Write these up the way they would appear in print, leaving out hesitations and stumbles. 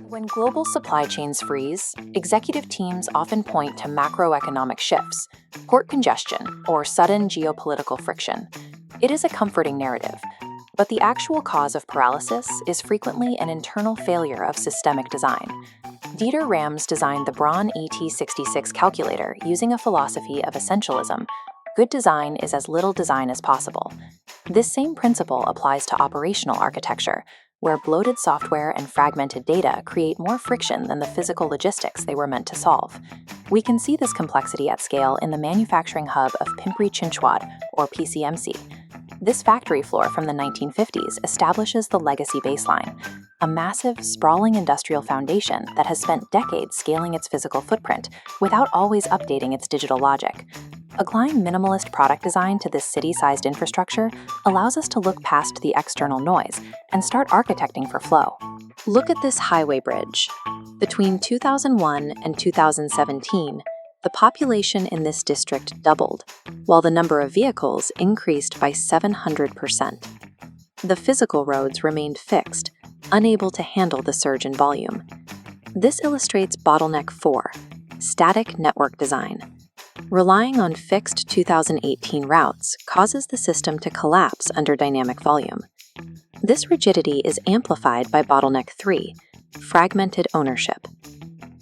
When global supply chains freeze, executive teams often point to macroeconomic shifts, port congestion, or sudden geopolitical friction. It is a comforting narrative, but the actual cause of paralysis is frequently an internal failure of systemic design. Dieter Rams designed the Braun ET66 calculator using a philosophy of essentialism. Good design is as little design as possible. This same principle applies to operational architecture, where bloated software and fragmented data create more friction than the physical logistics they were meant to solve. We can see this complexity at scale in the manufacturing hub of Pimpri-Chinchwad, or PCMC. This factory floor from the 1950s establishes the legacy baseline, a massive, sprawling industrial foundation that has spent decades scaling its physical footprint without always updating its digital logic. Applying minimalist product design to this city-sized infrastructure allows us to look past the external noise and start architecting for flow. Look at this highway bridge. Between 2001 and 2017, the population in this district doubled, while the number of vehicles increased by 700%. The physical roads remained fixed, unable to handle the surge in volume. This illustrates bottleneck 4, static network design. Relying on fixed 2018 routes causes the system to collapse under dynamic volume. This rigidity is amplified by bottleneck 3, fragmented ownership.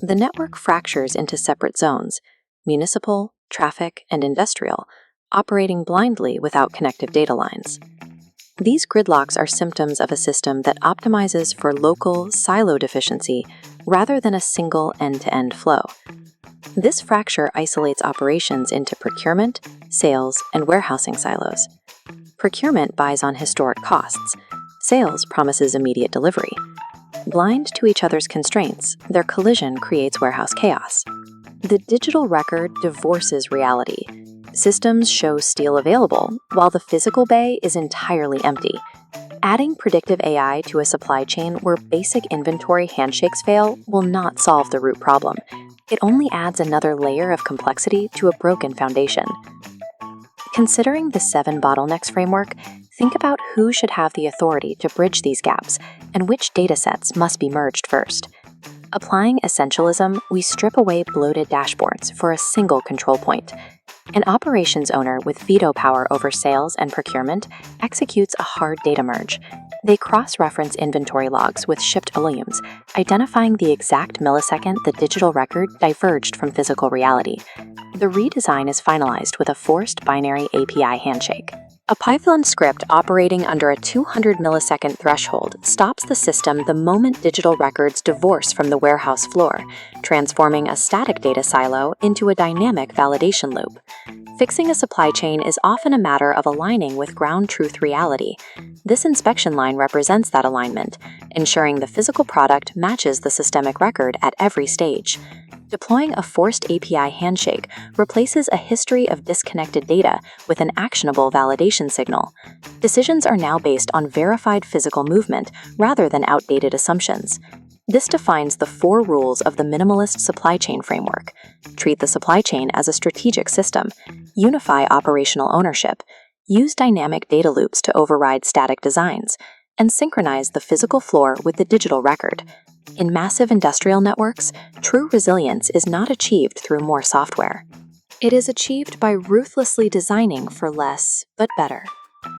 The network fractures into separate zones, municipal, traffic, and industrial, operating blindly without connective data lines. These gridlocks are symptoms of a system that optimizes for local, siloed efficiency rather than a single end-to-end flow. This fracture isolates operations into procurement, sales, and warehousing silos. Procurement buys on historic costs. Sales promises immediate delivery. Blind to each other's constraints, their collision creates warehouse chaos. The digital record divorces reality. Systems show steel available, while the physical bay is entirely empty. Adding predictive AI to a supply chain where basic inventory handshakes fail will not solve the root problem. It only adds another layer of complexity to a broken foundation. Considering the 7 bottlenecks framework, think about who should have the authority to bridge these gaps and which datasets must be merged first. Applying essentialism, we strip away bloated dashboards for a single control point. An operations owner with veto power over sales and procurement executes a hard data merge. They cross-reference inventory logs with shipped volumes, identifying the exact millisecond the digital record diverged from physical reality. The redesign is finalized with a forced binary API handshake. A Python script operating under a 200 millisecond threshold stops the system the moment digital records divorce from the warehouse floor, transforming a static data silo into a dynamic validation loop. Fixing a supply chain is often a matter of aligning with ground truth reality. This inspection line represents that alignment, ensuring the physical product matches the systemic record at every stage. Deploying a forced API handshake replaces a history of disconnected data with an actionable validation signal. Decisions are now based on verified physical movement rather than outdated assumptions. This defines the 4 rules of the minimalist supply chain framework. Treat the supply chain as a strategic system, unify operational ownership, use dynamic data loops to override static designs, and synchronize the physical floor with the digital record. In massive industrial networks, true resilience is not achieved through more software. It is achieved by ruthlessly designing for less, but better.